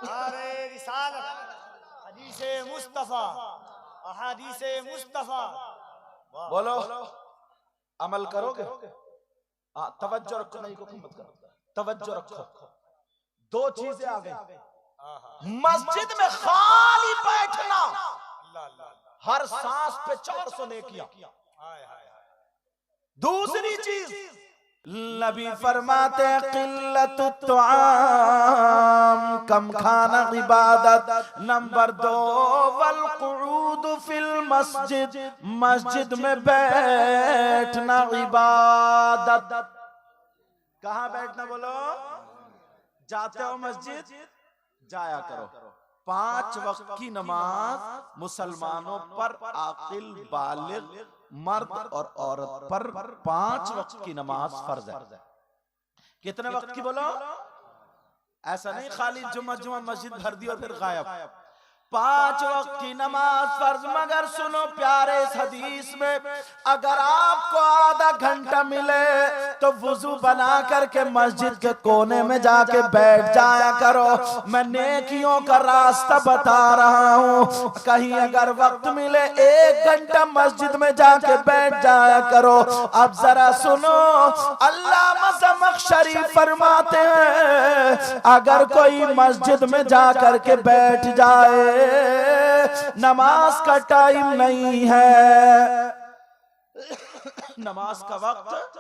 नारे रिसालत, हदीसे मुस्तफा, अहादीसे मुस्तफा। बोलो अमल करोगे? हाँ तवज्जो रखो, नहीं को मत करो, तवज्जो रखो। दो चीजें आ गई। मस्जिद में खाली बैठना, हर सांस पे 400 नेकियां। दूसरी चीज नबी फरमाते क़िल्लत तुआम, कम खाना इबादत। नंबर 2 वल क़ुऊद फिल मस्जिद, मस्जिद में बैठना इबादत। कहाँ बैठना बोलो? जाते हो मस्जिद, जाया करो। 5 वक्त की नमाज मुसलमानों पर आकिल बालिग मर्द और औरत पर 5 वक्त की नमाज फर्ज है। कितने वक्त की बोलो? ऐसा नहीं खाली जुम्मा मस्जिद भर दी और फिर गायब। 5 वक्त की नमाज फर्ज। मगर सुनो प्यारे, इस हदीस में अगर आपको आधा घंटा मिले तो वुजू बना करके मस्जिद के कोने में जाके बैठ जाया करो। मैं नेकियों का रास्ता बता रहा हूँ। कहीं अगर वक्त मिले 1 घंटा मस्जिद में जाके बैठ जाया करो। अब जरा सुनो, अल्लामा ज़मख़शरी फरमाते हैं अगर कोई मस्जिद में जा करके बैठ जाए, नमाज का टाइम नहीं है, नमाज का वक्त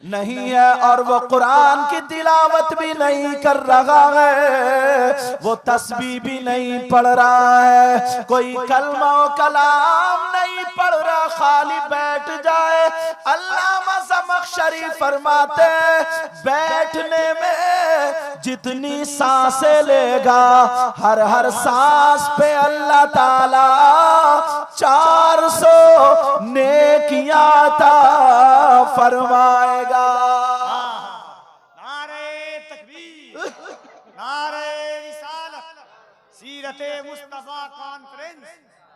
नहीं है, और वो कुरान की तिलावत भी नहीं कर रहा है, वो तस्बीह भी नहीं पढ़ रहा है, कोई कलमा कलाम नहीं पढ़ रहा, खाली बैठ जाए। अल्लामा ज़मख़शरी फरमाते बैठने में जितनी सांसें लेगा, हर सांस पे अल्लाह ताला 400 नेकियां अता फरमाएगा। नारे तकबीर, नारे रिसालत, सीरते मुस्तफा कॉन्फ्रेंस।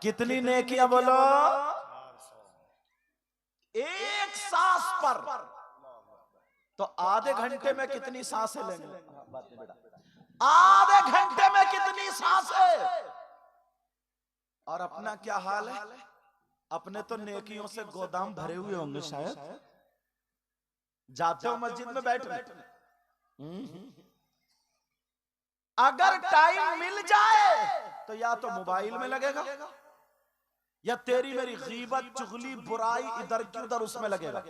कितनी नेकियां बोलो? 1 सांस पर। तो आधे घंटे में कितनी सांसें लेंगे? आधे घंटे में कितनी सांसें? और अपना क्या हाल है? अपने तो नेकियों से गोदाम भरे हुए होंगे शायद। जाते हो मस्जिद में बैठने, अगर टाइम मिल जाए तो या तो मोबाइल में लगेगा या तेरी मेरी गीबत चुगली बुराई इधर की उधर उसमें लगेगा।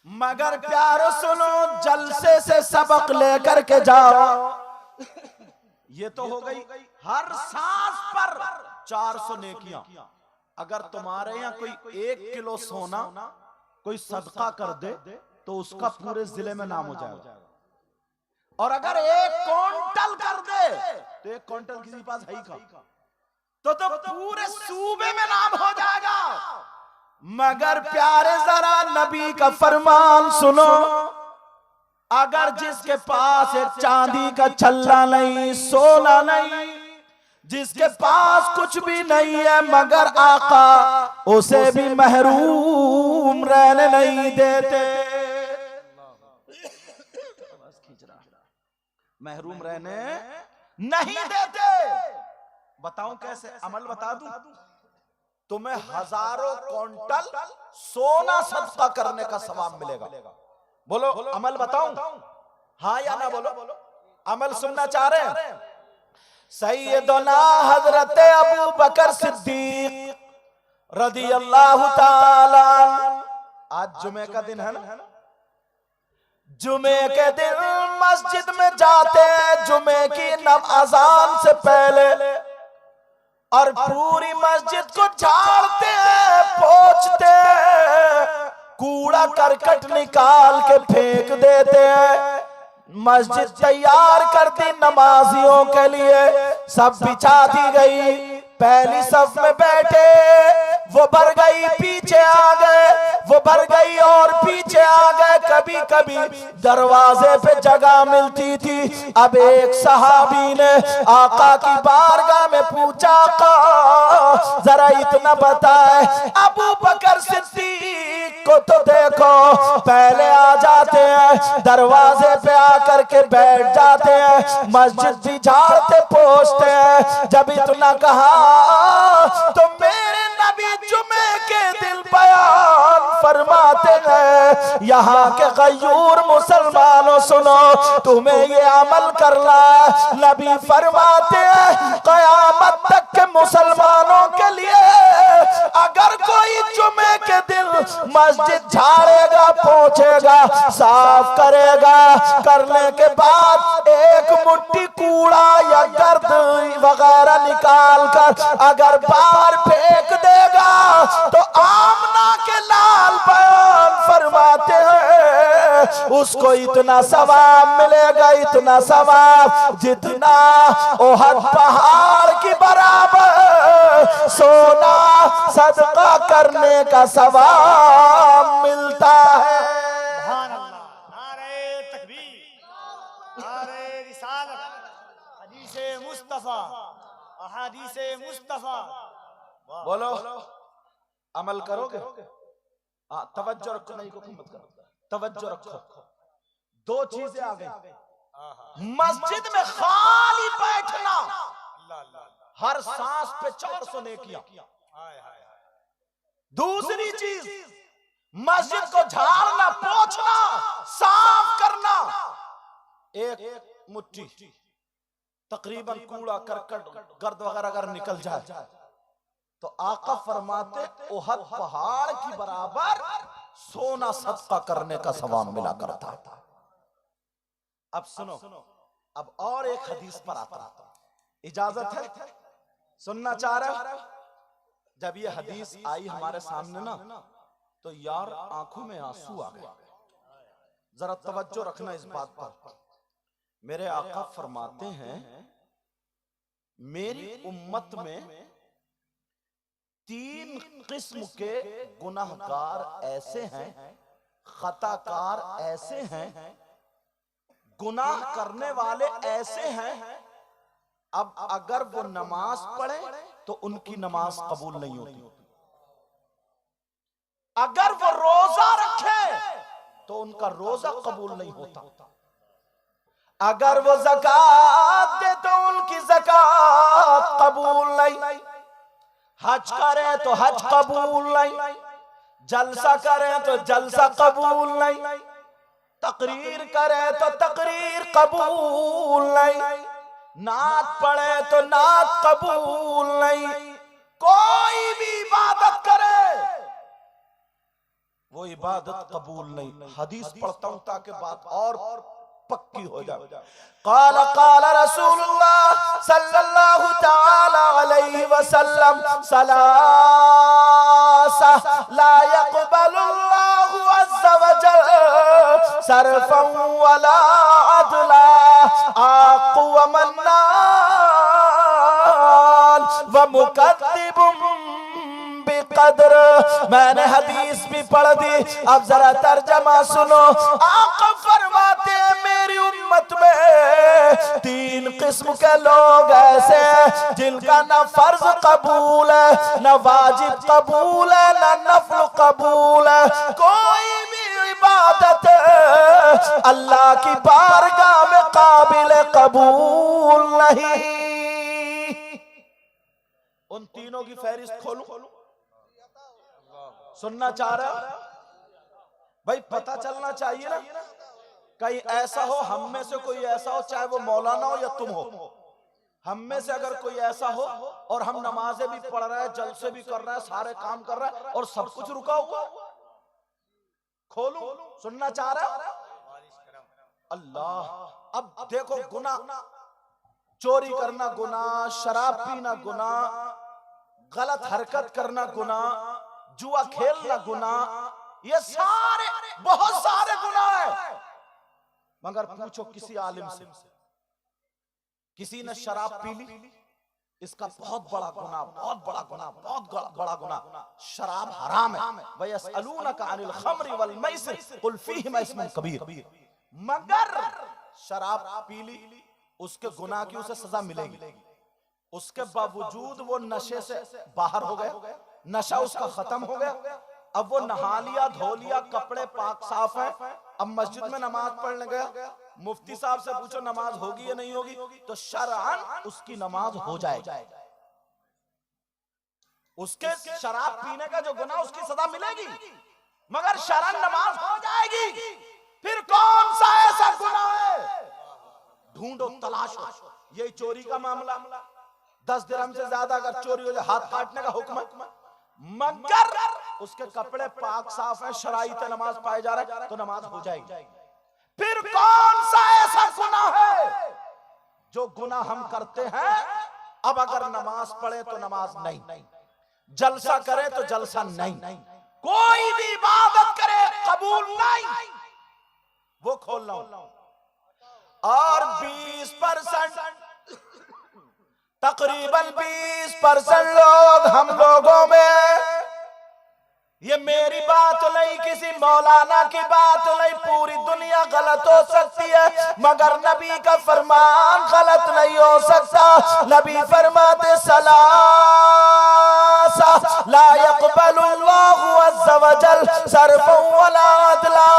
मगर प्यारो सुनो, जलसे से सबक लेकर के जाओ। ये तो हो गई हर सांस पर 400 नेकियां। अगर तुम्हारे यहाँ कोई 1 किलो सोना कोई सदका कर दे तो उसका पूरे जिले में नाम हो जाएगा। और अगर 1 क्विंटल कर दे तो 1 क्विंटल किसी के पास है ही का, तो पूरे सूबे में नाम हो जाएगा। मगर प्यारे जरा नबी का फरमान सुनो, अगर जिसके पास एक चांदी का छल्ला नहीं, सोना नहीं, जिसके पास कुछ भी नहीं है, मगर आका उसे भी महरूम रहने नहीं देते। महरूम रहने नहीं देते। बताऊं कैसे? अमल बता दूं? तुम्हें हजारों क्विंटल सोना सदका करने का सवाब मिलेगा। बोलो अमल बताऊं? हाँ या ना बोलो? अमल सुनना चाह रहे हैं? सैयदना हजरत अबू बकर सिद्दीक रज़ियल्लाहु ताला, आज जुमे का दिन है ना, जुमे के दिन मस्जिद में जाते हैं जुमे की अज़ान से पहले, और पूरी मस्जिद को झाड़ते हैं, पोंछते हैं, कूड़ा करकट निकाल के फेंक देते हैं। मस्जिद तैयार कर दी नमाजियों के लिए, सब बिछा दी गई, पहली सफ में बैठे वो भर गई पीछे आ गए, वो भर गई और पीछे आ गए। कभी कभी दरवाजे पे जगह मिलती थी। अब एक सहाबी ने आका की बारगाह में पूछा, आका जरा इतना बताए, अबू बकर सिद्दीक को तो देखो पहले आ जाते हैं, दरवाजे पे आकर के बैठ जाते हैं, मस्जिद भी झाड़ते पोछते हैं। जब इतना कहा तो मेरे नबी जुमे के दिन बयान फरमाते हैं, यहाँ के गयूर मुसलमानों सुनो, तुम्हें ये अमल करना। नबी फरमाते हैं क़यामत तक के मुसलमानों के लिए अगर कोई जुमे के दिन मस्जिद झाड़ेगा, पोछेगा, साफ करेगा, करने के बाद एक मुट्ठी कूड़ा या गर्द वगैरह निकाल कर अगर बाहर फेंक देगा तो आमना के लाल बयान फरमाते हैं उसको इतना सवाब मिलेगा, इतना सवाब जितना ओहद पहाड़ की बराबर सोना सदका करने का सवाब मिलता है। सुभान अल्लाह, नारे तकबीर, नारे रिसालत, हदीसे मुस्तफा, अहादीसे मुस्तफा। बोलो अमल करोगे? हाँ, तवज्जो रखो, नहीं को मत करो, तवज्जो रखो। दो चीजें आ गई। मस्जिद में खाली बैठना, हर सांस पे 400 नेकियां। दूसरी चीज मस्जिद को झाड़ना, पोंछना, साफ करना। एक मुट्ठी तकरीबन कूड़ा करकट गर्द वगैरह अगर निकल जाए तो आका फरमाते ओहद पहाड़ की बराबर सोना सदका करने का सवाब मिला करता था। अब सुनो, अब और एक हदीस पर आता, इजाजत है? सुनना चाह रहे? जब ये हदीस आई हमारे सामने ना तो यार आंखों में आंसू आ गए। जरा तवज्जो रखना इस बात पर। मेरे आका फरमाते हैं मेरी उम्मत में 3 किस्म के गुनाहगार ऐसे हैं, खताकार ऐसे हैं, गुनाह करने वाले ऐसे हैं, अब अगर वो नमाज पढ़े तो उनकी नमाज कबूल नहीं होती, अगर वो रोजा रखे तो उनका रोजा कबूल नहीं होता, अगर वो ज़कात दे तो उनकी ज़कात कबूल नहीं, हज करे तो हज कबूल नहीं, जलसा करे तो जलसा कबूल नहीं, तकरीर करे तो तकरीर कबूल नहीं, नात पढ़े तो नात कबूल नहीं। कोई भी इबादत करे वो इबादत कबूल नहीं। हदीस पढ़ता हूं ताकि बात और पक्की हो जाए। क़ाल क़ाल रसूलुल्लाह सल्लल्लाहु तआला अलैहि वसल्लम सलासा ला यक़बलुल्लाहु अज़्ज़ा व जल सरफन वला अदला आक़ु व मन्नान व मुकद्दिबुम बिक़द्र। मैंने हदीस भी पढ़ दी, अब जरा तर्जमा सुनो। आका फरमाते हैं मेरी उम्मत में 3 किस्म के लोग ऐसे हैं जिनका न फर्ज कबूल है, न वाजिब कबूल है, न नफल कबूल है। कोई भी इबादत अल्लाह की बारगाह में काबिल कबूल नहीं। उन तीनों की फहरिस्त खोलूं? सुनना चाह रहा भाई? पता चलना चाहिए ना, कहीं ऐसा हो हम में से कोई ऐसा हो, चाहे वो मौलाना हो या तुम हो, हम में से अगर कोई ऐसा हो और हम नमाजें भी पढ़ रहे हैं, जलसे भी कर रहे हैं, सारे काम कर रहे हैं और सब कुछ रुका हुआ, खोलूं? सुनना चाह रहा? अल्लाह। अब देखो, गुनाह, चोरी करना गुनाह, शराब पीना गुनाह, गलत हरकत करना गुनाह, जुआ खेलना गुनाह, ये सारे बहुत सारे गुनाह है। मगर पूछो किसी आलिम से, किसी ने शराब पी ली, इसका बहुत बड़ा गुनाह, बहुत बड़ा गुनाह, बहुत बड़ा गुनाह। शराब हराम है। वयसअलूनका अनिल खम्रि वल मैसिर कुल फीहिमा इस्मुन कबीर। मगर शराब पी ली, उसके गुनाह की उसे सजा मिलेगी। उसके बावजूद वो नशे से बाहर हो गया, नशा उसका खत्म हो गया, अब वो नहा लिया, धो लिया, कपड़े पाक साफ है, अब मस्जिद में नमाज पढ़ने गया, मुफ्ती साहब से पूछो नमाज होगी या नहीं होगी, तो शरअन उसकी नमाज हो जाएगी। उसके शराब पीने का जो गुनाह, उसकी सजा मिलेगी, मगर शरअन नमाज हो जाएगी। फिर कौन सा ऐसा गुनाह है? ढूंढो, तलाशो। ये चोरी का मामला, 10 दिरहम से ज्यादा अगर चोरी हो जाए हाथ काटने का हुक्म है, मगर उसके कपड़े पाक साफ है, शराइत नमाज पाए जा रहा है, तो नमाज हो जाएगी। फिर कौन सा ऐसा गुनाह है जो गुनाह हम करते हैं, अब अगर नमाज पढ़े तो नमाज नहीं, जलसा करे तो जलसा नहीं, कोई भी इबादत करे कबूल नहीं, वो खोल लो। और 20% तकरीबन 20% लोग हम लोगों में, ये मेरी बात नहीं, किसी मौलाना की बात नहीं, पूरी दुनिया गलत हो सकती है मगर नबी का फरमान गलत नहीं हो सकता। नबी फरमाते सलासा ला यक़बलुल्लाहु अज़्ज़ा वजल सर्फ़न वला अदला।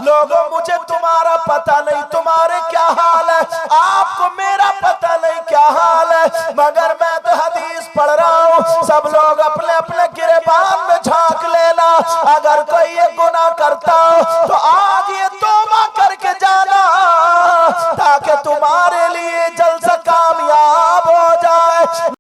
लोगों, मुझे तुम्हारा पता नहीं तुम्हारे क्या हाल है, आपको मेरा पता नहीं क्या हाल है, मगर मैं तो हदीस पढ़ रहा हूँ। सब लोग अपने अपने गिरेबान में झांक लेना, अगर कोई ये गुनाह